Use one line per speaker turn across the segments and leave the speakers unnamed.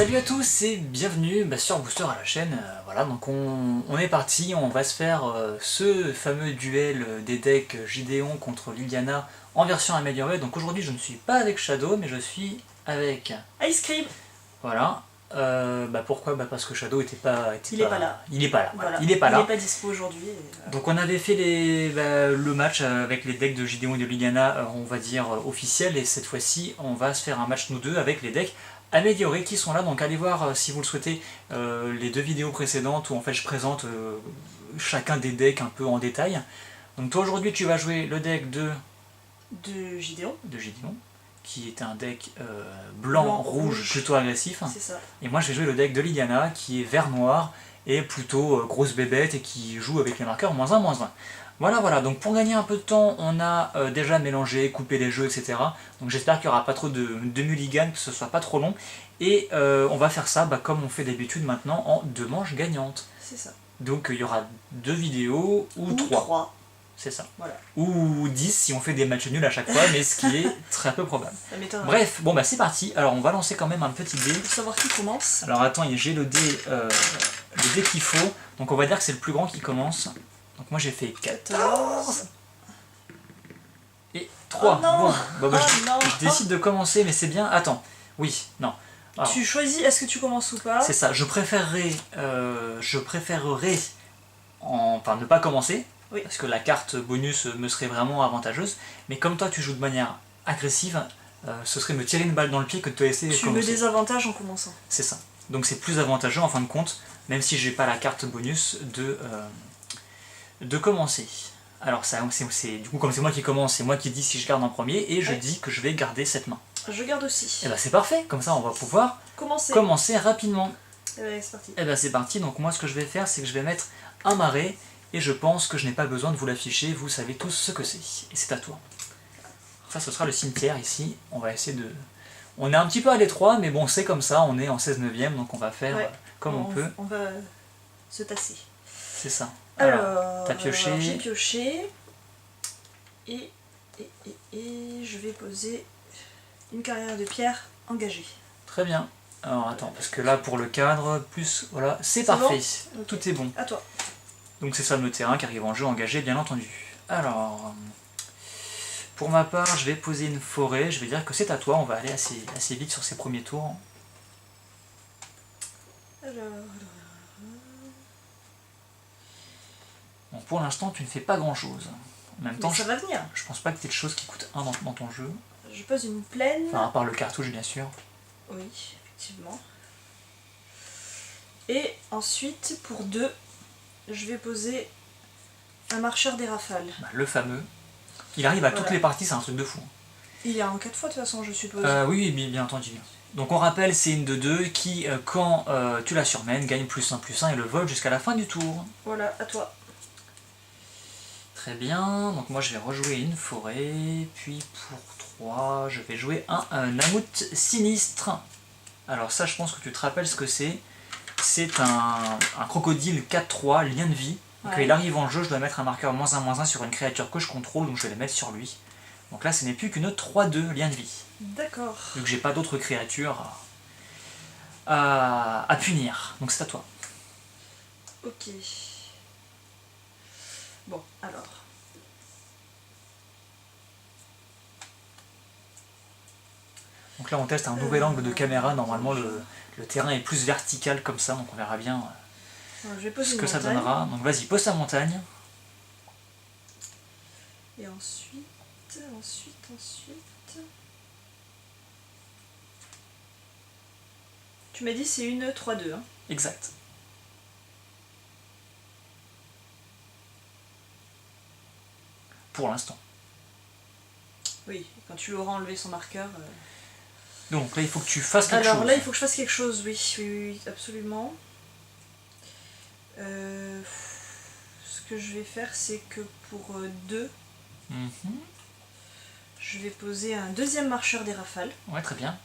Salut à tous et bienvenue sur Booster à la chaîne. Voilà, donc on est parti, on va se faire ce fameux duel des decks Gideon contre Liliana en version améliorée. Donc aujourd'hui je ne suis pas avec Shadow mais je suis avec
Ice Cream.
Voilà. Pourquoi parce que Shadow était pas.
Il est pas là.
Il est pas là.
Voilà.
Il est pas là.
Il est pas dispo aujourd'hui.
Donc on avait fait le match avec les decks de Gideon et de Liliana, on va dire officiel, et cette fois-ci on va se faire un match nous deux avec les decks améliorés qui sont là. Donc allez voir si vous le souhaitez les deux vidéos précédentes où en fait je présente chacun des decks un peu en détail. Donc toi aujourd'hui tu vas jouer le deck de
Gideon,
qui est un deck blanc-rouge plutôt agressif.
C'est ça.
Et moi je vais jouer le deck de Liliana qui est vert-noir et plutôt grosse bébête et qui joue avec les marqueurs -1, -1. Voilà, donc pour gagner un peu de temps, on a déjà mélangé, coupé les jeux, etc. Donc j'espère qu'il n'y aura pas trop de mulligan, que ce soit pas trop long. Et on va faire ça comme on fait d'habitude maintenant en 2 manches gagnantes.
C'est ça.
Donc il y aura 2 vidéos ou 3. C'est ça.
Voilà.
Ou 10 si on fait des matchs nuls à chaque fois, mais ce qui est très peu probable.
Bref,
bon c'est parti. Alors on va lancer quand même un petit dé.
Pour savoir qui commence.
Alors attends, j'ai le dé qu'il faut. Donc on va dire que c'est le plus grand qui commence. Donc moi j'ai fait 14 et 3.
Oh non.
Je décide de commencer, mais c'est bien. Attends, oui, non.
Alors, tu choisis, est-ce que tu commences ou pas?
C'est ça, je préférerais ne pas commencer. Oui. Parce que la carte bonus me serait vraiment avantageuse. Mais comme toi tu joues de manière agressive, ce serait me tirer une balle dans le pied que de te laisser commencer.
Tu me désavantages en commençant.
C'est ça. Donc c'est plus avantageux en fin de compte, même si j'ai pas la carte bonus de commencer. Alors du coup comme c'est moi qui commence, c'est moi qui dis si je garde en premier et je dis que je vais garder cette main.
Je garde aussi.
Et c'est parfait, comme ça on va pouvoir commencer rapidement.
Et c'est parti.
Et c'est parti, donc moi ce que je vais faire c'est que je vais mettre un marais et je pense que je n'ai pas besoin de vous l'afficher, vous savez tous ce que c'est. Et c'est à toi. Ça ce sera le cimetière ici, on va essayer de... On est un petit peu à l'étroit, mais bon, c'est comme ça, on est en 16/9, donc on va faire comme on peut.
On va se tasser.
C'est ça.
Alors
t'as pioché.
J'ai pioché. Et je vais poser une carrière de pierre engagée.
Très bien. Alors attends, parce que là, pour le cadre, plus... Voilà, c'est parfait. Bon, tout est bon.
À toi.
Donc c'est ça le terrain qui arrive en jeu engagé, bien entendu. Alors... Pour ma part, je vais poser une forêt, je vais dire que c'est à toi, on va aller assez vite sur ces premiers tours. Bon, pour l'instant, tu ne fais pas grand-chose. En même temps,
ça va venir.
Je pense pas que tu aies de choses qui coûtent 1 dans ton jeu.
Je pose une plaine.
Enfin, à part le cartouche, bien sûr.
Oui, effectivement. Et ensuite, pour 2, je vais poser un marcheur des rafales.
Le fameux. Il arrive à toutes les parties, c'est un truc de fou.
Il y a en 4 fois de toute façon, je suppose.
Oui, bien entendu. Donc on rappelle, c'est une de 2 qui, quand tu la surmènes, gagne +1/+1 et le vole jusqu'à la fin du tour.
Voilà, à toi.
Très bien, donc moi je vais rejouer une forêt, puis pour 3, je vais jouer un mammouth sinistre. Alors ça, je pense que tu te rappelles ce que c'est. C'est un crocodile 4/3, lien de vie. Quand il arrive en jeu, je dois mettre un marqueur -1/-1 sur une créature que je contrôle, donc je vais le mettre sur lui. Donc là, ce n'est plus qu'une 3/2, lien de vie.
D'accord.
Vu que j'ai pas d'autres créatures à punir. Donc c'est à toi.
Ok. Bon, alors.
Donc là, on teste un nouvel angle de caméra. Normalement, le terrain est plus vertical comme ça, donc on verra bien
je vais poser
ce que ça donnera. Donc vas-y, pose ta montagne.
Et ensuite... Tu m'as dit c'est une 3/2, hein?
Exact. Pour l'instant.
Oui, quand tu auras enlevé son marqueur...
Donc là, il faut que tu fasses quelque chose.
Alors là, il faut que je fasse quelque chose, oui, absolument. Ce que je vais faire, c'est que pour 2, je vais poser un 2e marcheur des rafales.
Ouais, très bien.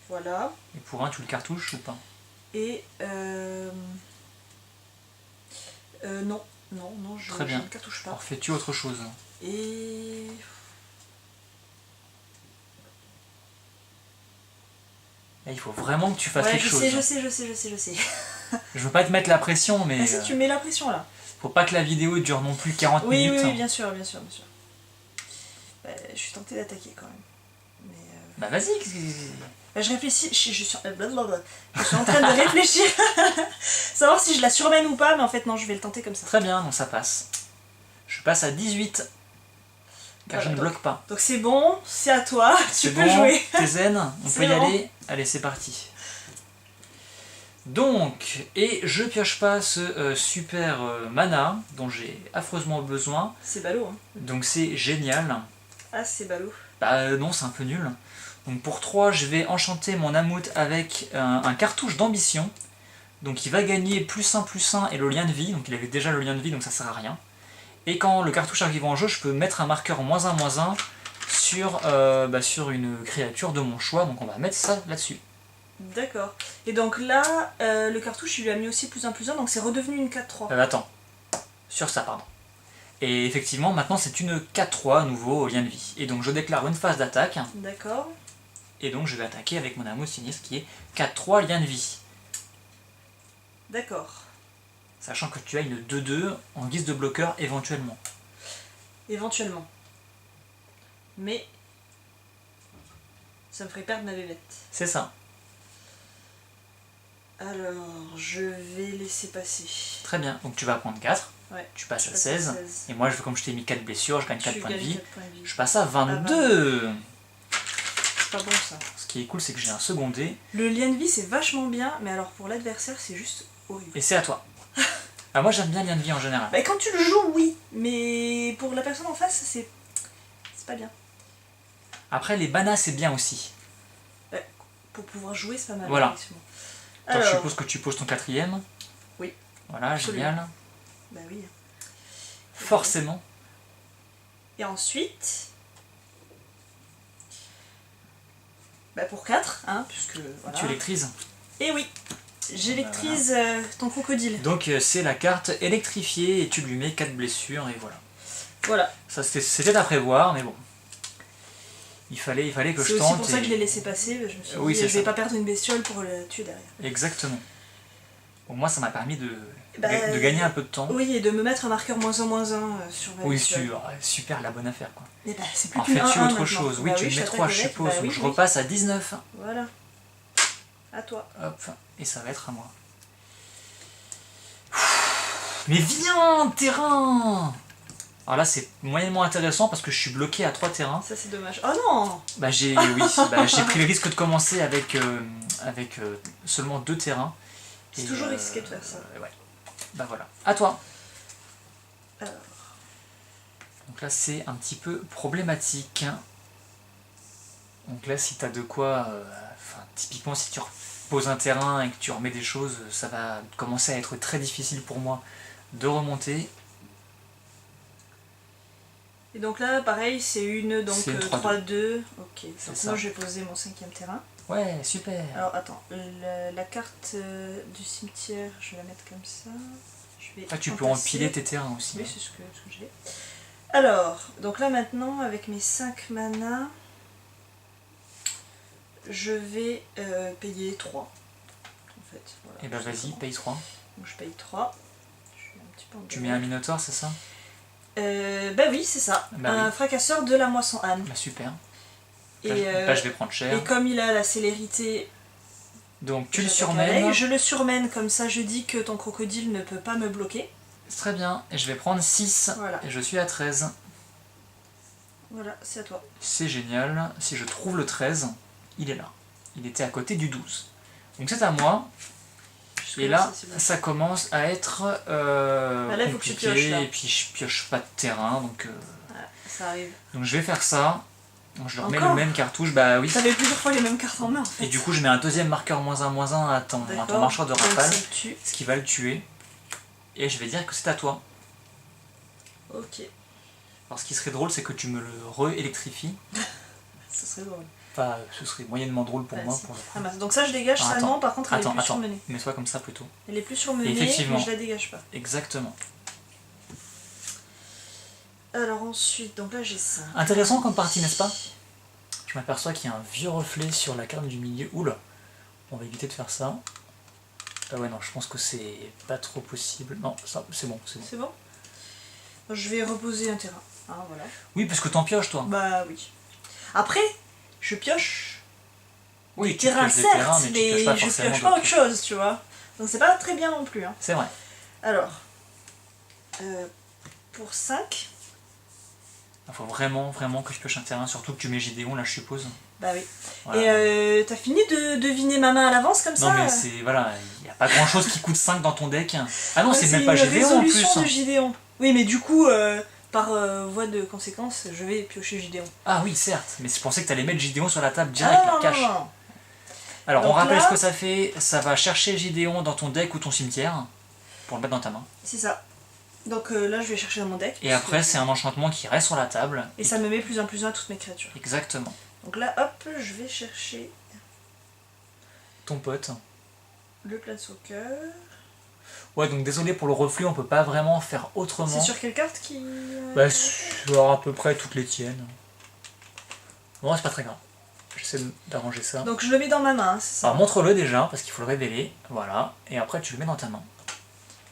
Voilà.
Et pour 1, tu le cartouches ou pas?
Et non, je ne cartouche pas.
Alors fais-tu autre chose?
Et
Là, il faut vraiment que tu fasses
Ouais,
quelque chose.
je sais.
Je veux pas te mettre la pression, mais
Ah si, tu mets la pression là.
faut pas que la vidéo dure non plus 40
Oui,
minutes.
oui, bien sûr. Je suis tentée d'attaquer quand même. Mais
Bah vas-y.
je réfléchis, je suis en train de réfléchir, savoir si je la surmène ou pas, mais en fait non, je vais le tenter comme ça.
Très bien, donc ça passe. Je passe à 18. Car
Voilà,
je ne bloque pas.
Donc c'est bon, c'est à toi, tu peux
bon,
jouer.
T'es zen, on
C'est
peut y
bon.
aller. Allez, c'est parti. Donc, et je pioche pas ce super mana dont j'ai affreusement besoin.
C'est ballot, hein.
Donc c'est génial.
Ah, c'est ballot.
Bah non, c'est un peu nul. Donc pour 3, je vais enchanter mon Amout avec un cartouche d'ambition. Donc il va gagner +1/+1 et le lien de vie. Donc il avait déjà le lien de vie, donc ça sert à rien. Et quand le cartouche arrive en jeu, je peux mettre un marqueur -1/-1 sur une créature de mon choix. Donc on va mettre ça là-dessus.
D'accord. Et donc là, le cartouche, il lui a mis aussi +1/+1, donc c'est redevenu une 4-3.
Attends. Sur ça, pardon. Et effectivement, maintenant c'est une 4-3 à nouveau au lien de vie. Et donc je déclare une phase d'attaque.
D'accord.
Et donc je vais attaquer avec mon Amout sinistre qui est 4-3 lien de vie.
D'accord.
Sachant que tu as une 2-2 en guise de bloqueur éventuellement.
Éventuellement. Mais ça me ferait perdre ma bébête.
C'est ça.
Alors, je vais laisser passer.
Très bien. Donc tu vas prendre 4.
Ouais.
Tu passes à
passe
16. Et moi, comme je t'ai mis 4 blessures, je gagne 4 points de vie.
4 points de vie.
Je passe à 22.
C'est pas bon ça.
Ce qui est cool, c'est que j'ai un second dé.
Le lien de vie, c'est vachement bien, mais alors pour l'adversaire, c'est juste horrible.
Et c'est à toi. Ah, moi, j'aime bien le lien de vie en général.
Bah, quand tu le joues, oui, mais pour la personne en face, c'est pas bien.
Après, les banas, c'est bien aussi.
Pour pouvoir jouer, c'est pas mal.
Voilà.
effectivement.
Attends,
Alors,
je suppose que tu poses ton 4ème.
Oui.
Voilà,
Absolument.
génial.
bah oui.
Forcément.
Et ensuite, bah pour 4, hein, puisque voilà.
Tu électrises.
Et oui, j'électrise ton crocodile.
Donc, c'est la carte électrifiée et tu lui mets 4 blessures et voilà.
Voilà.
Ça, c'était à prévoir, mais bon. Il fallait que je
C'est
tente.
aussi pour ça que je l'ai laissé passer. Je me suis
Oui,
dit,
c'est
je vais
ça.
pas perdre une bestiole pour le tuer derrière.
Exactement. Bon, moi, ça m'a permis de
Bah,
gagner un peu de temps.
Oui, et de me mettre un marqueur -1/-1 sur ma
Oui,
bestiole.
super, la bonne affaire, quoi.
Et bah, c'est plus
Alors,
qu'une
fais-tu
1-1
autre
maintenant.
chose? Oui,
Bah
tu me mets
je
3, je
t'attaque
suppose.
avec. Bah
Donc,
oui,
je
oui.
repasse à 19.
Voilà. À toi.
Hop, et ça va être à moi. Mais viens, terrain! Alors là, c'est moyennement intéressant parce que je suis bloqué à 3 terrains.
Ça, c'est dommage. Oh non!
Bah, j'ai pris le risque de commencer avec seulement 2 terrains.
C'est
Et,
toujours risqué de faire ça.
Ouais. Bah voilà. À toi.
Alors.
Donc là, c'est un petit peu problématique. Donc là, si t'as de quoi... typiquement, si tu reposes un terrain et que tu remets des choses, ça va commencer à être très difficile pour moi de remonter.
Et donc là, pareil, c'est une
C'est une
3-2. Ok.
C'est
Donc
ça.
moi, je vais poser mon 5e terrain.
Ouais, super.
Alors attends, la carte du cimetière, je vais la mettre comme ça. Je vais
Tu peux
entasser.
empiler tes terrains aussi.
Oui, c'est ce que j'ai. Alors, donc là maintenant, avec mes 5 manas, je vais payer 3. En fait, voilà.
Et bah
tout
vas-y,
simplement.
paye 3.
Donc je paye 3. Je suis un petit peu en
Tu mets un minotaure, c'est ça?
Bah oui, c'est ça.
Bah
un
oui.
fracasseur de la moisson âne.
Bah super.
Et,
Là, je vais prendre cher.
et comme il a la célérité,
Donc tu le
j'attaque
surmènes.
avec, je le surmène, comme ça je dis que ton crocodile ne peut pas me bloquer.
C'est très bien. Et je vais prendre 6.
Voilà.
Et je suis à 13.
Voilà, c'est à toi.
C'est génial. Si je trouve le 13, il est là. Il était à côté du 12. Donc c'est à moi. Et là, ça commence à être
là, faut que tu
compliqué.
pioches, là.
Et puis je pioche pas de terrain. Donc,
Ça arrive.
donc je vais faire ça. Donc, je leur mets
Encore
le même cartouche. Bah oui.
T'avais plusieurs fois les mêmes cartes en main en fait.
Et du coup, je mets un deuxième marqueur -1/-1 à ton
D'accord.
marcheur de
Donc,
rafale.
ça me tue.
Ce qui va le tuer. Et je vais dire que c'est à toi.
Ok,
Alors ce qui serait drôle, c'est que tu me le re-électrifies.
ça serait drôle.
Enfin, ce serait moyennement drôle pour moi.
Vas-y.
Pour le coup.
Ah, mince. Donc ça je dégage,
Ah,
ça
attends.
non, par contre elle est plus
Attends,
surmenée.
mets-toi comme ça plutôt.
Elle est plus surmenée,
Effectivement.
mais je la dégage pas.
Exactement.
Alors ensuite, donc là j'ai ça.
Intéressant comme partie, n'est-ce pas? Je m'aperçois qu'il y a un vieux reflet sur la carte du milieu. Oula. On va éviter de faire ça. Ah ouais, non, je pense que c'est pas trop possible. Non, ça, c'est bon, c'est bon.
C'est bon? Je vais reposer un terrain. Hein, voilà.
Oui, parce que t'en pioches, toi.
Bah oui. Après, je pioche
Oui,
des
tu
terrains,
pioches des
certes,
terrains, mais tu pioches pas
je
forcément
pioche pas
d'autres
autre chose, tu vois. Donc c'est pas très bien non plus. Hein.
C'est vrai.
Alors, pour 5,
Il faut vraiment, vraiment que je pioche un terrain, surtout que tu mets Gideon, là, je suppose.
bah oui.
Voilà.
Et t'as fini de deviner ma main à l'avance comme ça?
Non, mais c'est. Voilà, il n'y a pas grand chose qui coûte 5 dans ton deck. Ah non,
Ouais,
c'est même pas
une
Gideon en plus.
résolution de Gideon. Oui, mais du coup, par voie de conséquence, je vais piocher Gideon.
Ah oui, certes, mais je pensais que t'allais mettre Gideon sur la table direct,
Ah,
la
non,
cache.
non, non.
Alors,
Donc
on rappelle
là-
ce que ça fait. Ça va chercher Gideon dans ton deck ou ton cimetière pour le mettre dans ta main.
C'est ça. Donc là, je vais chercher dans mon deck.
Et après, c'est un enchantement qui reste sur la table.
Et ça me met +1/+1 à toutes mes créatures.
Exactement.
Donc là, hop, je vais chercher
Ton pote.
le Planeswalker.
Ouais, donc désolé pour le reflux, on peut pas vraiment faire autrement.
C'est sur quelle carte qui...
Bah, sur à peu près toutes les tiennes. Bon, c'est pas très grave. J'essaie d'arranger ça.
Donc je le mets dans ma main, c'est ça.
Alors montre-le déjà, parce qu'il faut le révéler. Voilà. Et après, tu le mets dans ta main.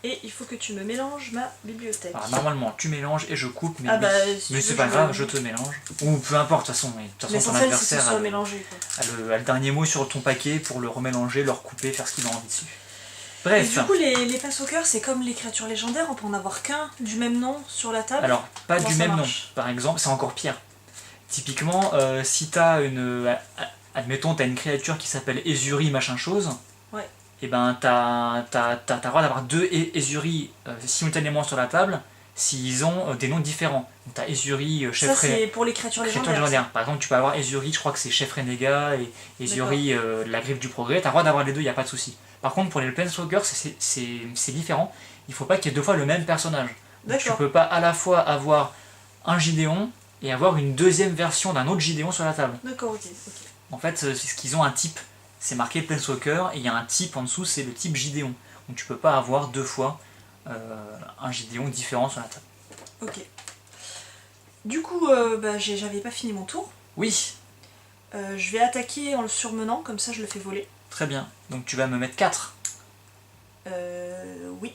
Et il faut que tu me mélanges ma bibliothèque.
Alors normalement, tu mélanges et je coupe, mais,
Ah bah,
oui.
si
Mais
tu
c'est
veux,
pas
je
grave,
vais-
je te mélange. Ou peu importe, de toute façon. Ton
L'essentiel, c'est que ce
adversaire
soit
a
mélangé. Quoi.
a le dernier mot sur ton paquet pour le remélanger, le recouper, faire ce qu'il a envie dessus.
Et
Bref.
du coup, les Planeswalkers, c'est comme les créatures légendaires, on peut en avoir qu'un du même nom sur la table.
Alors, pas
Comment
du
ça
même nom.
marche?
Par exemple, c'est encore pire. Typiquement, si t'as une... admettons, t'as une créature qui s'appelle Ezuri machin chose.
Ouais.
Et ben, t'as le droit d'avoir 2 Ezuri simultanément sur la table s'ils ont des noms différents. Donc t'as Ezuri,
Ça,
chef
c'est pour les créatures
créature
légendaires.
légendaire. Par exemple, tu peux avoir Ezuri, je crois que c'est chef Renégat, et Ezuri, la griffe du progrès. T'as le droit d'avoir les deux, il n'y a pas de souci. Par contre, pour les Planeswalkers, c'est différent. Il faut pas qu'il y ait 2 fois le même personnage. Donc, tu
D'accord.
peux pas à la fois avoir un Gideon et avoir une deuxième version d'un autre Gideon sur la table.
D'accord, ok.
En fait, c'est ce qu'ils ont un type. C'est marqué Planeswalker et il y a un type en dessous, c'est le type Gideon. Donc tu peux pas avoir 2 fois un Gideon différent sur la table.
Ok. Du coup, j'avais pas fini mon tour.
Oui,
Je vais attaquer en le surmenant, comme ça je le fais voler.
très bien. Donc tu vas me mettre 4.
Oui.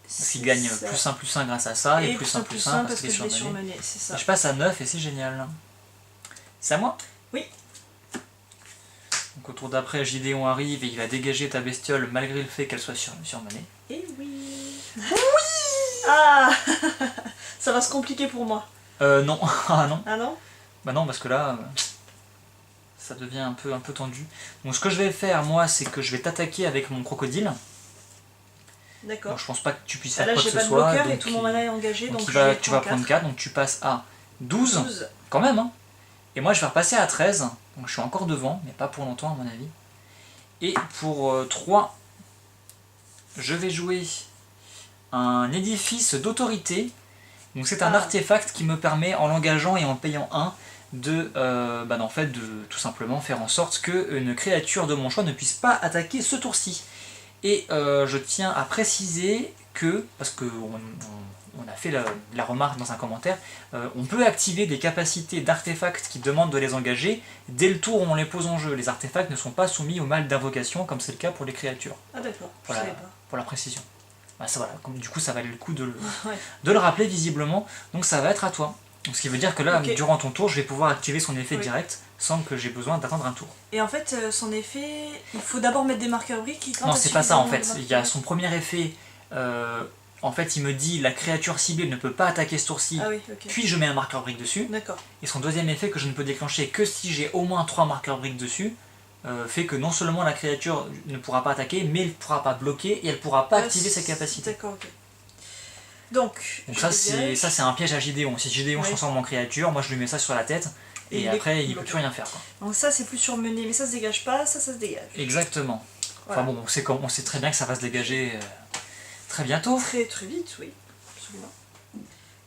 Parce qu'il gagne +1/+1 grâce à ça et
Et
+1/+1
+1
parce
que
qu'il
je
est
l'ai
surmené.
surmené, c'est ça.
Et je passe à 9 et c'est génial. C'est à moi?
Oui.
Donc au tour d'après, Gideon arrive et il va dégager ta bestiole malgré le fait qu'elle soit surmenée.
Et oui. Oui. Ah. Ça va se compliquer pour moi.
Non. Ah non.
Ah non?
Bah non, parce que là, ça devient un peu tendu. Donc ce que je vais faire, moi, c'est que je vais t'attaquer avec mon crocodile.
D'accord.
Donc je pense pas que tu puisses
Ah,
faire
là
quoi que
j'ai
ce
pas de
soit.
bloqueur et
Donc
tout mon mana est engagé, donc
tu
je vais
vas prendre 4, donc tu passes à 12,
12.
quand même. Hein. Et moi je vais repasser à 13, donc je suis encore devant, mais pas pour longtemps à mon avis. Et pour 3, je vais jouer un édifice d'autorité. Donc c'est un artefact qui me permet, en l'engageant et en payant 1, en fait, de tout simplement faire en sorte qu'une créature de mon choix ne puisse pas attaquer ce tour-ci. Et je tiens à préciser que, parce qu'on on a fait la remarque dans un commentaire, on peut activer des capacités d'artefacts qui demandent de les engager dès le tour où on les pose en jeu. Les artefacts ne sont pas soumis au mal d'invocation comme c'est le cas pour les créatures.
Ah d'accord, je
Voilà,
savais pas.
pour la précision. Bah, ça, voilà, du coup ça valait le coup de
Ouais.
le rappeler visiblement, donc ça va être à toi. Donc, ce qui veut dire que là,
Ok.
durant ton tour, je vais pouvoir activer son effet
Oui.
direct sans que j'ai besoin d'attendre un tour.
Et en fait, son effet, il faut d'abord mettre des marqueurs briques.
Non, c'est pas ça en fait. Il y a son premier effet, en fait il me dit la créature ciblée ne peut pas attaquer ce tour-ci,
Ah oui, ok.
puis je mets un marqueur brique dessus.
D'accord.
Et son deuxième effet que je ne peux déclencher que si j'ai au moins 3 marqueurs briques dessus, fait que non seulement la créature ne pourra pas attaquer, mais elle ne pourra pas bloquer et elle ne pourra pas activer ses capacités.
D'accord, ok. Donc
Donc ça c'est un piège à Gideon. Si Gideon
Ouais.
transforme en créature, moi je lui mets ça sur la tête et
il
après
est
il peut plus rien faire. Quoi.
Donc ça c'est plus surmené, mais ça se dégage pas, ça se dégage.
Exactement.
Voilà.
Enfin bon, on sait très bien que ça va se dégager très bientôt.
Très très vite, oui, absolument.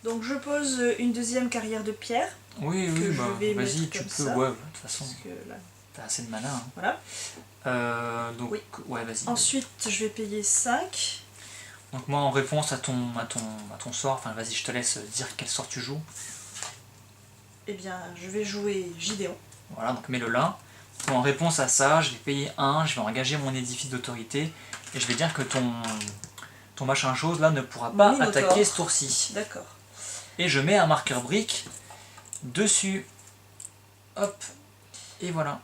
Donc je pose une deuxième carrière de pierre.
Oui,
que
oui,
je
bah,
vais
vas-y,
mettre
tu
comme
peux,
ça,
ouais, de toute façon,
Parce que là...
t'as assez de mana. Hein.
Voilà.
Donc,
Oui.
ouais, vas-y.
Ensuite je vais payer 5.
Donc moi, en réponse à ton sort, enfin vas-y, je te laisse dire quel sort tu joues.
Eh bien je vais jouer Gideon.
Voilà, donc mets-le là. En réponse à ça, je vais payer 1, je vais engager mon édifice d'autorité et je vais dire que ton machin chose là ne pourra pas
Minotaure.
attaquer ce tour-ci.
D'accord.
Et je mets un marqueur brique dessus. Hop. Et voilà.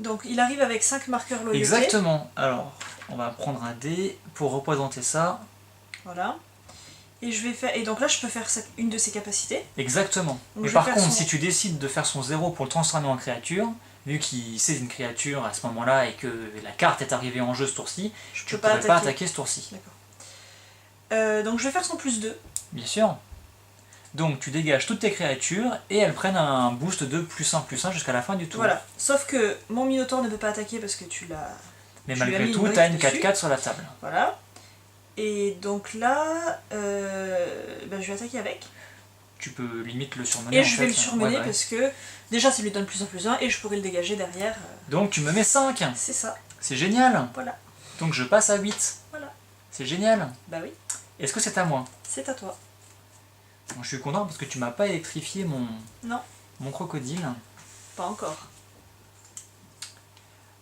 Donc il arrive avec 5 marqueurs loyauté.
Exactement. Alors, on va prendre un dé pour représenter ça.
Voilà. Et je vais faire. Et donc là, je peux faire une de ses capacités.
Exactement.
Donc,
Mais
je
par
vais faire
contre,
son-
si tu décides de faire son 0 pour le transformer en créature, vu qu'il c'est une créature à ce moment-là et que la carte est arrivée en jeu ce tour-ci,
Je
tu ne
peux pas
pourrais pas
attaquer.
attaquer ce tour-ci.
D'accord. Donc je vais faire son +2.
Bien sûr. Donc tu dégages toutes tes créatures et elles prennent un boost de +1/+1 jusqu'à la fin du tour.
Voilà. Sauf que mon Minotaure ne peut pas attaquer parce que tu l'as.
Mais
tu lui as
malgré
mis
tout,
une
tu as une
brique dessus.
4-4 sur la table.
Voilà. Et donc là, je vais attaquer avec.
Tu peux limite le surmener.
Et
en
je
fait.
vais le surmener
Ouais.
parce que déjà ça lui donne +1/+1 et je pourrais le dégager derrière.
Donc tu me mets 5.
C'est ça.
C'est génial.
Voilà.
Donc je passe à 8.
Voilà.
C'est génial.
Bah oui,
Est-ce que c'est à moi?
c'est à toi.
Bon, je suis content parce que tu m'as pas électrifié
Non,
mon crocodile.
pas encore.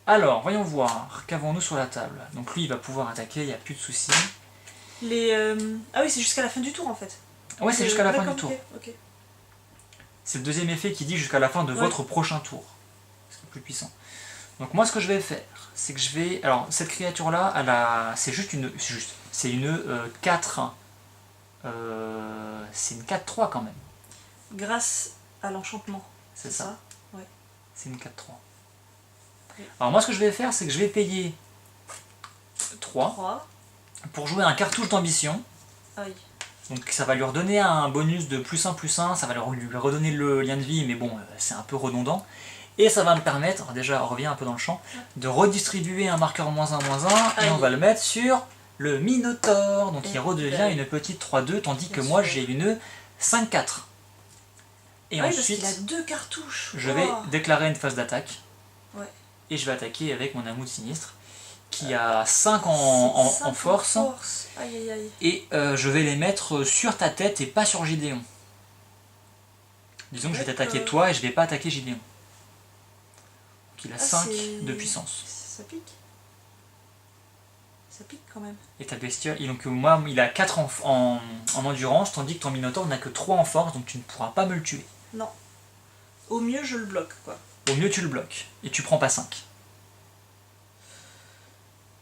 Alors, voyons voir. Qu'avons-nous sur la table? Donc lui, il va pouvoir attaquer, il n'y a plus de soucis.
Ah oui, c'est jusqu'à la fin du tour en fait.
Ouais, c'est jusqu'à la fin du
D'accord,
tour.
ok.
C'est le deuxième effet qui dit jusqu'à la fin de
Ouais.
votre prochain tour. Ce qui est plus puissant. Donc moi, ce que je vais faire, c'est que je vais... Alors, cette créature-là, elle a... c'est juste une... C'est une 4... c'est une 4-3 quand même.
Grâce à l'enchantement.
C'est ça.
Ouais.
C'est une 4-3.
Ok.
Alors moi, ce que je vais faire, c'est que je vais payer 3
3.
pour jouer un cartouche d'ambition.
Aïe.
Donc ça va lui redonner un bonus de +1/+1, ça va lui redonner le lien de vie, mais bon, c'est un peu redondant. Et ça va me permettre, alors déjà on revient un peu dans le champ, de redistribuer un marqueur -1/-1, et
Aïe.
on va le mettre sur le Minotaure. Donc il
Et
redevient
bah,
une petite 3-2, tandis que
bien
moi
sûr.
j'ai une 5-4. Et
Ah oui, parce
ensuite,
qu'il a 2 cartouches.
je vais
Wow.
déclarer une phase d'attaque.
Ouais.
Et je vais attaquer avec mon amour sinistre, qui a 5 en
5
force.
Aïe aïe aïe.
Et je vais les mettre sur ta tête et pas sur Gideon. Disons que je vais t'attaquer
D'accord.
toi et je vais pas attaquer Gideon. Donc il a
Ah,
5
c'est-
de puissance.
Ça pique. Ça pique quand même.
Et ta bestiole, donc moi il a 4 en endurance, tandis que ton Minotaure n'a que 3 en force, donc tu ne pourras pas me le tuer.
Non. Au mieux, je le bloque quoi.
Au mieux tu le bloques, et tu prends pas 5.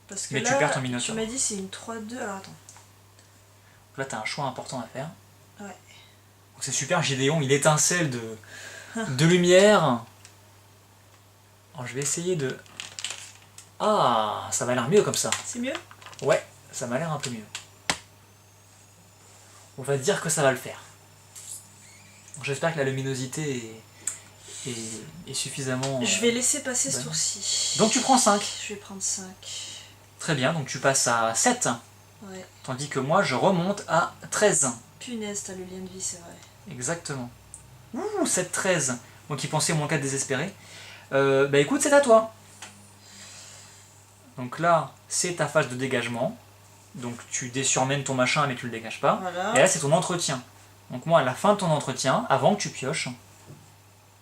Parce que
Mais
là,
tu perds ton
tu
Minotaure.
m'as dit c'est une 3-2. Alors attends.
Là tu as un choix important à faire.
Ouais.
Donc c'est super, Gideon, il étincelle de lumière. Alors je vais essayer de... Ah, ça m'a l'air mieux comme ça.
C'est mieux?
Ouais, ça m'a l'air un peu mieux. On va dire que ça va le faire. J'espère que la luminosité est suffisamment...
Je vais laisser passer ce
bonne.
tour-ci.
Donc tu prends 5.
Je vais prendre 5.
Très bien, donc tu passes à 7.
Ouais.
Tandis que moi, je remonte à 13.
Punaise, t'as le lien de vie, c'est vrai.
Exactement. Ouh, 7-13. Moi qui pensais mon cas désespéré. Bah écoute, c'est à toi. Donc là, c'est ta phase de dégagement. Donc tu désurmènes ton machin, mais tu le dégages pas.
Voilà.
Et là, c'est ton entretien. Donc moi, à la fin de ton entretien, avant que tu pioches,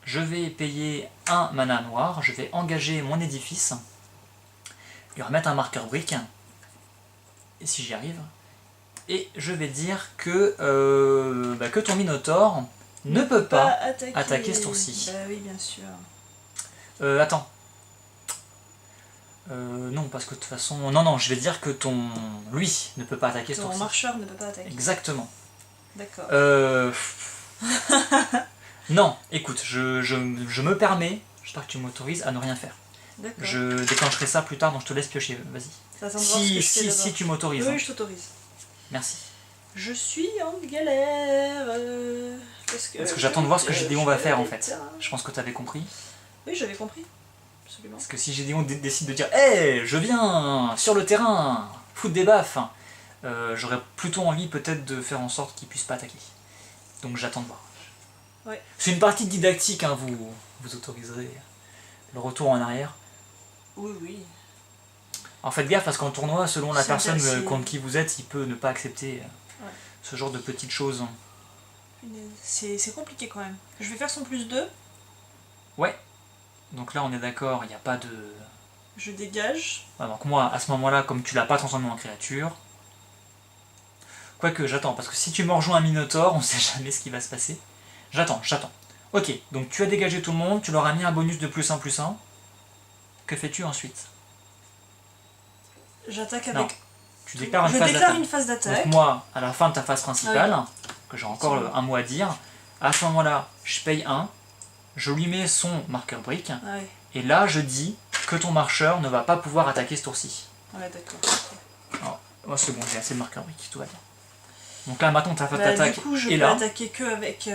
je vais payer un mana noir, je vais engager mon édifice, lui remettre un marqueur brique, et si j'y arrive, et je vais dire que ton Minotaure ne peut pas attaquer ce tour-ci.
Bah oui, bien sûr.
Attends. Non, parce que de toute façon... Non, je vais dire que lui ne peut pas attaquer ce
Ton
tour-ci.
marcheur ne peut pas attaquer.
Exactement.
D'accord.
Non, écoute, je me permets, j'espère que tu m'autorises à ne rien faire.
D'accord.
Je déclencherai ça plus tard, donc je te laisse piocher, vas-y.
T'attends de voir ce que je fais
Si
d'abord.
tu m'autorises.
Oui,
hein.
je t'autorise.
Merci.
Je suis en galère. Parce que
j'attends de voir ce que Gédéon va faire en
des
fait.
terrains.
Je pense que tu avais compris.
Oui, j'avais compris. Absolument.
Parce que si Gédéon décide de dire « Hey, je viens sur le terrain, foutre des baffes », j'aurais plutôt envie peut-être de faire en sorte qu'il puisse pas attaquer. Donc j'attends de voir.
Ouais.
C'est une partie didactique, hein, vous autoriserez le retour en arrière.
Oui, oui.
Alors faites gaffe parce qu'en tournoi, selon la
C'est
personne
intéressant.
contre qui vous êtes, il peut ne pas accepter
Ouais.
ce genre de petites choses.
Punaise. C'est compliqué quand même. Je vais faire son +2.
Ouais. Donc là, on est d'accord, il n'y a pas de...
Je dégage.
Ouais, donc moi, à ce moment-là, comme tu l'as pas transformé en créature... Quoique, j'attends, parce que si tu me rejoins un Minotaure, on sait jamais ce qui va se passer. J'attends. Ok, donc tu as dégagé tout le monde, tu leur as mis un bonus de +1/+1. Que fais-tu ensuite?
J'attaque
Non.
avec...
Tu déclares une
Je
phase
déclare
d'attaque.
une phase d'attaque.
Donc moi, à la fin de ta phase principale,
Ah
que j'ai encore un mot à dire, à ce moment-là, je paye 1, je lui mets son marqueur brique,
Ouais,
et là, je dis que ton marcheur ne va pas pouvoir attaquer ce tour-ci.
ouais d'accord.
Oh, c'est bon, j'ai assez de marqueurs briques, tout va bien. Donc là, maintenant, ta phase
Bah,
d'attaque
du coup, je
est
peux
là.
attaquer que avec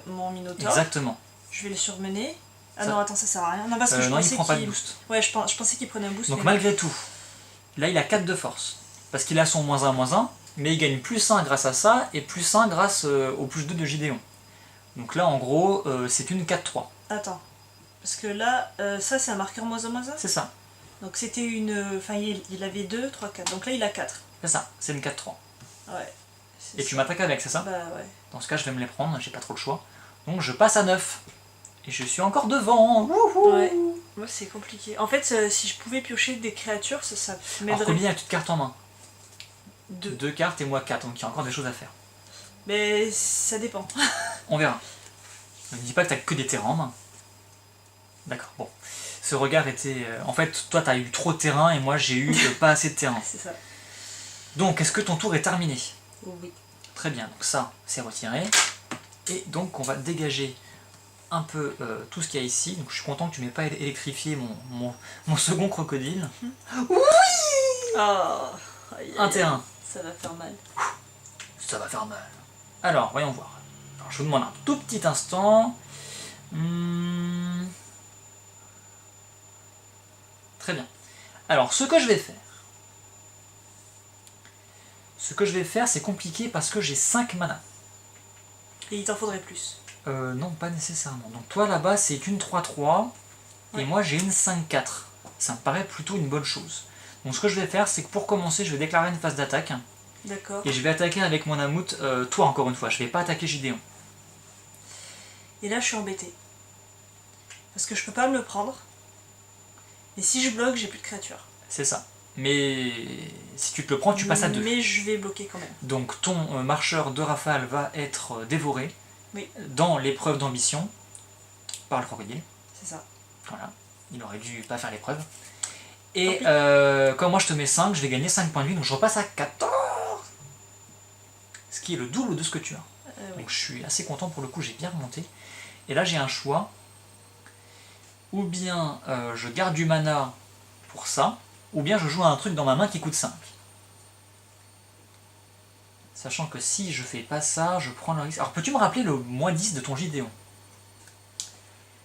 mon Minotaure.
Exactement.
Je vais le surmener. Ah
Ça-
non, attends, ça sert à rien. Non, parce que je
non, il
pensais
prend pas de
qu'il...
boost.
Ouais, je pensais qu'il prenait un boost.
Donc
mais
malgré tout, là, il a 4 de force. Parce qu'il a son -1/-1, mais il gagne +1 grâce à ça, et +1 grâce au +2 de Gideon. Donc là, en gros, c'est une 4-3.
Attends. Parce que là, ça c'est un marqueur -1/-1.
C'est ça,
Donc c'était une... Enfin, il avait 2, 3, 4. Donc là, il a 4.
c'est ça, c'est une 4-3.
Ouais. c'est
Et
ça.
tu m'attaques avec, c'est ça?
Bah ouais.
Dans ce cas, je vais me les prendre, j'ai pas trop le choix. Donc je passe à 9. Et je suis encore devant. Wouhou.
Ouais. Moi, c'est compliqué. En fait, si je pouvais piocher des créatures, ça
Alors
m'aiderait.
combien as-tu de cartes en main?
2.
2 cartes et moi 4, donc il y a encore des choses à faire.
Mais ça dépend.
On verra. Ne me dis pas que t'as que des terrains en main. D'accord, bon. Ce regard était... en fait, toi t'as eu trop de terrain et moi j'ai eu pas assez de terrain.
C'est ça.
Donc, est-ce que ton tour est terminé?
Oui.
Très bien, donc ça, c'est retiré. Et donc, on va dégager un peu tout ce qu'il y a ici. Donc, je suis content que tu m'aies pas électrifié mon second crocodile.
Oh, aïe,
Un
aïe,
terrain.
ça va faire mal.
Ça va faire mal. Alors, voyons voir. Alors, je vous demande un tout petit instant. Très bien. Alors, ce que je vais faire, c'est compliqué parce que j'ai 5 mana.
Et il t'en faudrait plus.
Non, pas nécessairement. Donc toi là-bas, c'est une 3-3, et
Ouais.
moi j'ai une 5-4. Ça me paraît plutôt une bonne chose. Donc ce que je vais faire, c'est que pour commencer, je vais déclarer une phase d'attaque,
D'accord.
et je vais attaquer avec mon Amout, toi encore une fois, je vais pas attaquer Gideon.
Et là, je suis embêtée. Parce que je peux pas me le prendre. Et si je bloque, j'ai plus de créatures.
C'est ça. Mais si tu te le prends, tu passes à 2.
Mais je vais bloquer quand même.
Donc ton marcheur de rafale va être dévoré
Oui.
dans l'épreuve d'ambition par le crocodile.
C'est ça.
Voilà, il aurait dû pas faire l'épreuve.
Tant
Et
pis.
comme moi je te mets 5, je vais gagner 5 points de vie, donc je repasse à 14. Ce qui est le double de ce que tu as.
Oui.
Donc je suis assez content pour le coup, j'ai bien remonté. Et là j'ai un choix. Ou bien je garde du mana pour ça, ou bien je joue à un truc dans ma main qui coûte 5. Sachant que si je fais pas ça, je prends le risque. Alors peux-tu me rappeler le -10 de ton Gideon?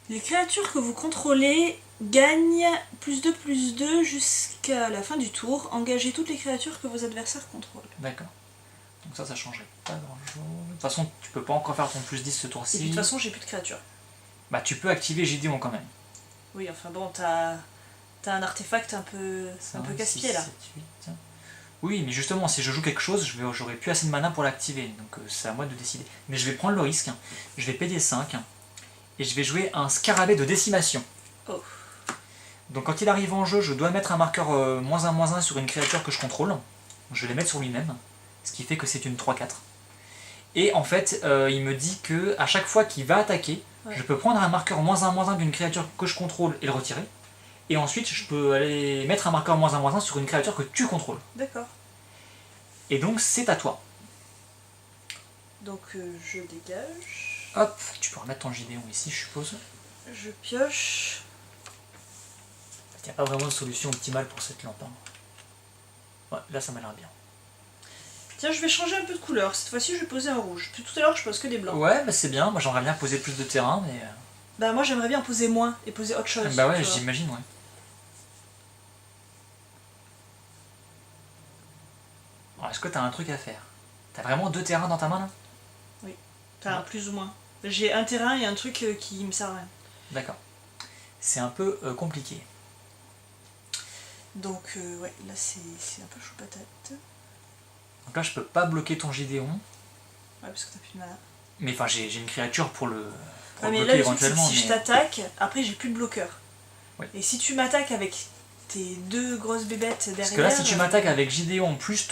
Les créatures que vous contrôlez gagnent +2/+2 jusqu'à la fin du tour. Engagez toutes les créatures que vos adversaires contrôlent.
D'accord. Donc ça changerait pas grand-chose. De toute façon, tu peux pas encore faire ton +10 ce
Et
tour-ci.
puis de toute façon, j'ai plus de créatures.
Bah tu peux activer Gideon quand même.
Oui, enfin bon, t'as un artefact un peu casse-pied là.
7, 8. Oui, mais justement, si je joue quelque chose, j'aurai plus assez de mana pour l'activer. Donc c'est à moi de décider. Mais je vais prendre le risque. Je vais payer 5. Et je vais jouer un scarabée de décimation.
Oh.
Donc quand il arrive en jeu, je dois mettre un marqueur -1/-1 sur une créature que je contrôle. Je vais les mettre sur lui-même. Ce qui fait que c'est une 3-4. Et en fait, il me dit que à chaque fois qu'il va attaquer,
Ouais.
je peux prendre un marqueur -1/-1 d'une créature que je contrôle et le retirer. Et ensuite, je peux aller mettre un marqueur -1/-1 sur une créature que tu contrôles.
D'accord.
Et donc, c'est à toi.
Donc je dégage.
Hop, tu peux remettre ton Gideon ici, je suppose.
Je pioche.
Il n'y a pas vraiment de solution optimale pour cette lampe. Ouais, là, ça m'a l'air bien.
Tiens, je vais changer un peu de couleur. Cette fois-ci, je vais poser un rouge. Depuis tout à l'heure, je pose que des blancs.
Ouais, bah c'est bien. Moi, j'aimerais bien poser plus de terrain, mais...
Bah moi, j'aimerais bien poser moins et poser autre chose.
bah ouais,
tu vois.
j'imagine, ouais. Alors, est-ce que t'as un truc à faire? T'as vraiment 2 terrains dans ta main, là?
Enfin, plus ou moins. J'ai un terrain et un truc qui me sert à rien.
D'accord. C'est un peu compliqué.
Donc, ouais, là, c'est un peu chaud patate.
Donc là, je peux pas bloquer ton Gideon.
Ouais, parce que t'as plus de mana.
Mais enfin, j'ai une créature pour le
Ouais, mais
bloquer
là, le truc, c'est que
éventuellement.
si je
Mais...
t'attaque, après, j'ai plus de bloqueur.
Oui.
Et si tu m'attaques avec tes 2 grosses bébêtes derrière...
Parce que là, si tu m'attaques avec Gideon plus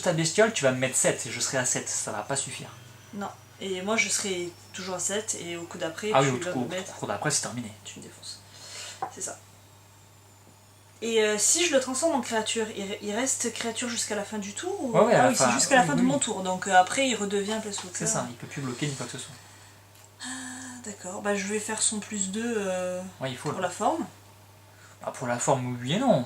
ta bestiole, tu vas me mettre 7 et je serai à 7. Ça va pas suffire.
Non. Et moi, je serai toujours à 7 et au coup d'après,
Ah oui,
tu vas me mettre...
au coup d'après, c'est terminé.
Tu me défonces. C'est ça. Et si je le transforme en créature, il reste créature jusqu'à la fin du tour ou...
Ouais,
Ah oui, c'est jusqu'à la fin de
oui.
mon tour. Donc après, il redevient placeholder.
C'est ça, il peut plus bloquer ni quoi que ce soit.
Ah, d'accord. Bah, je vais faire son plus 2
Ouais, il faut.
pour la forme.
Ah, pour la forme, oui et non.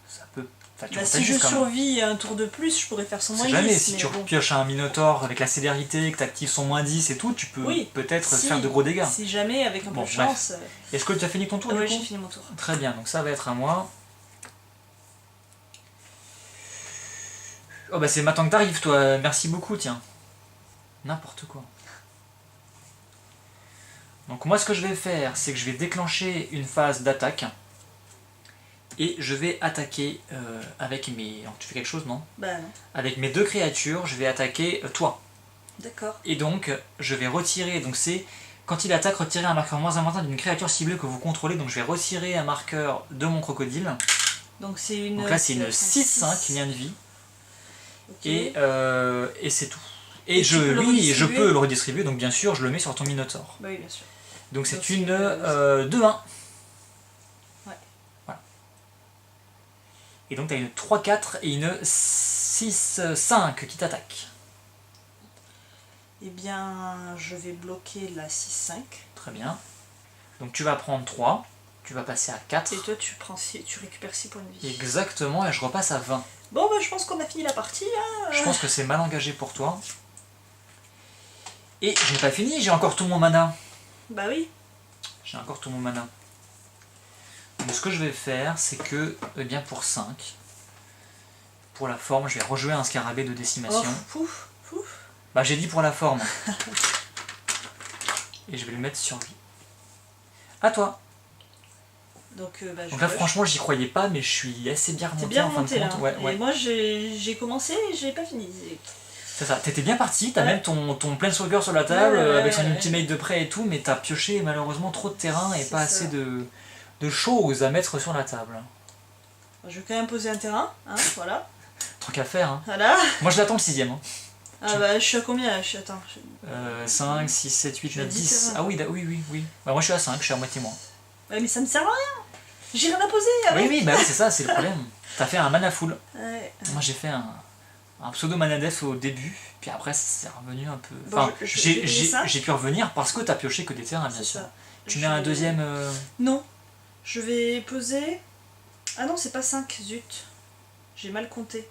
Ça peut. Enfin, tu
Bah, si je survis un tour de plus, je pourrais faire son moins 10.
Jamais, si
mais
tu
bon.
pioches un Minotaur avec la célérité, que tu actives son moins 10 et tout, tu peux peut-être faire de gros dégâts.
Si jamais, avec un peu de chance.
Est-ce que tu as fini ton tour?
Oui, j'ai fini mon tour.
Très bien, donc ça va être à moi. Oh bah c'est maintenant que t'arrives toi, merci beaucoup, tiens. N'importe quoi. Donc moi ce que je vais faire, c'est que je vais déclencher une phase d'attaque. Et je vais attaquer avec mes... Alors, tu fais quelque chose, non?
Bah non.
Avec mes 2 créatures, je vais attaquer toi.
D'accord.
Et donc, je vais retirer... Donc c'est... Quand il attaque, retirer un marqueur moins important d'une créature ciblée que vous contrôlez. Donc je vais retirer un marqueur de mon crocodile.
Donc c'est une...
Donc là c'est une 6-5 lien de vie.
Okay.
Et c'est tout. Et je peux le redistribuer, donc bien sûr je le mets sur ton Minotaur.
Bah oui, bien sûr.
Donc c'est une 2-1.
Ouais.
Voilà. Et donc tu as une 3-4 et une 6-5 qui t'attaquent.
Eh bien, je vais bloquer la 6-5.
Très bien. Donc tu vas prendre 3, tu vas passer à 4.
Et toi tu récupères 6 points de vie.
Exactement, et je repasse à 20.
Bon bah je pense qu'on a fini la partie là.
Je pense que c'est mal engagé pour toi. Et je n'ai pas fini, j'ai encore tout mon mana.
Bah oui.
J'ai encore tout mon mana. Donc ce que je vais faire, c'est que, eh bien pour 5, pour la forme, je vais rejouer un scarabée de décimation.
Oh, pouf, pouf.
Bah j'ai dit pour la forme. Et je vais le mettre sur lui. À toi.
Donc
là franchement j'y croyais pas, mais je suis assez bien remonté.
T'es bien remonté là.
Ouais.
Et moi j'ai commencé et j'ai pas fini.
C'est ça, t'étais bien parti, t'as même ton Planeswalker sur la table, avec son ultimate de près et tout, mais t'as pioché malheureusement trop de terrain et pas assez de choses à mettre sur la table.
Je vais quand même poser un terrain, hein, voilà.
Tant qu'à faire, hein.
Voilà.
Moi je l'attends le 6ème. Hein.
Ah bah je suis à combien là? Attends.
5, 6, 7, 8, 9, 10. Ah oui, oui. Bah, moi je suis à 5, je suis à moitié moins.
Ouais mais ça me sert à rien. J'ai rien à poser.
Oui, bah oui, c'est ça, c'est le problème. T'as fait un mana full.
Ouais.
Moi j'ai fait un pseudo mana def au début, puis après c'est revenu un peu.
Bon,
enfin, j'ai pu revenir parce que t'as pioché que des terrains, bien sûr. Tu mets un deuxième.
Non. Je vais poser. Ah non, c'est pas 5, zut. J'ai mal compté.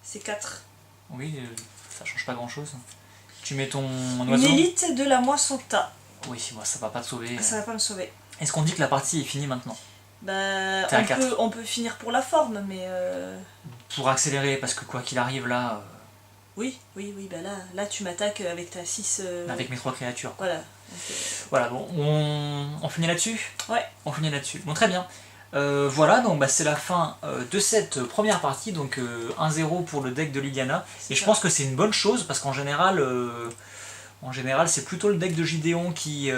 C'est 4.
Oui, ça change pas grand chose. Tu mets ton oiseau.
Une élite de la moisson tas.
Oui, moi ça va pas te sauver.
Ça va pas me sauver.
Est-ce qu'on dit que la partie est finie maintenant?
Bah, on peut finir pour la forme, mais...
Pour accélérer, parce que quoi qu'il arrive là...
Oui, bah là tu m'attaques avec ta 6...
Avec mes 3 créatures.
Voilà.
Voilà, bon, on finit là-dessus?
Ouais.
On finit là-dessus. Bon, très bien. Voilà, donc bah, c'est la fin de cette première partie, donc 1-0 pour le deck de Liliana. Et je pense que c'est une bonne chose, parce qu'en général... En général, c'est plutôt le deck de Gideon qui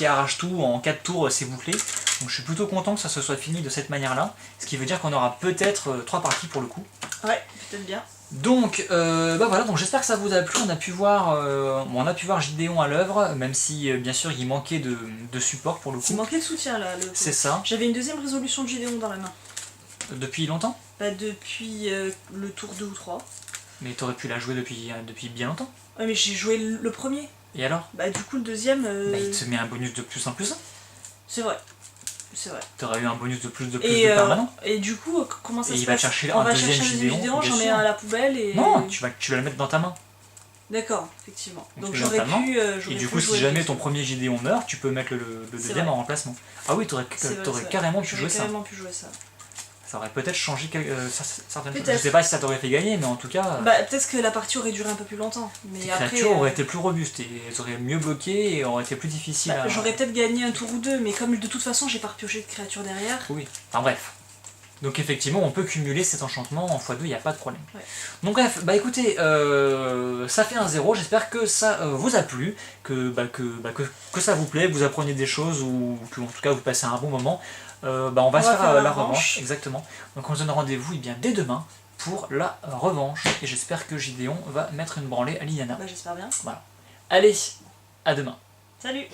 arrache tout, en 4 tours c'est bouclé. Donc je suis plutôt content que ça se soit fini de cette manière-là. Ce qui veut dire qu'on aura peut-être 3 parties pour le coup.
Ouais, peut-être bien.
Donc bah voilà, donc j'espère que ça vous a plu. On a pu voir Gideon à l'œuvre, même si bien sûr il manquait de support pour le coup.
Il manquait de soutien là.
C'est ça.
J'avais une deuxième résolution de Gideon dans la main.
Depuis longtemps?
Bah depuis le tour 2 ou 3.
Mais t'aurais pu la jouer depuis bien longtemps.
Ouais mais j'ai joué le premier.
Et alors?
Bah du coup le deuxième...
Bah il te met un bonus de plus en plus 1.
C'est vrai. C'est vrai.
T'aurais eu un bonus de plus de permanent.
Et du coup, comment ça se passe?
Il va chercher un deuxième Gideon,
j'en mets un à la poubelle et...
Non, tu vas le mettre dans ta main.
D'accord, effectivement. Donc
j'aurais pu...
et
du coup, si jamais ton premier Gideon meurt, tu peux mettre le deuxième en remplacement. Ah oui, t'aurais carrément pu jouer ça. Ça aurait peut-être changé certaines choses. Je sais pas si ça t'aurait fait gagner, mais en tout cas...
Bah peut-être que la partie aurait duré un peu plus longtemps. Mais
tes créatures auraient été plus robustes, et elles auraient mieux bloqué et auraient été plus difficiles à...
J'aurais peut-être gagné un tour ou deux, mais comme de toute façon j'ai pas repioché de créatures derrière...
Oui, enfin bref. Donc effectivement, on peut cumuler cet enchantement en x2, il n'y a pas de problème.
Ouais.
Donc bref, bah écoutez, ça fait un 0, j'espère que ça vous a plu, que ça vous plaît, vous appreniez des choses, ou que en tout cas vous passez un bon moment. On va se faire la revanche, exactement. Donc on se donne rendez-vous dès demain pour la revanche, et j'espère que Gideon va mettre une branlée à Liliana.
Bah j'espère bien.
Voilà. Allez, à demain.
Salut!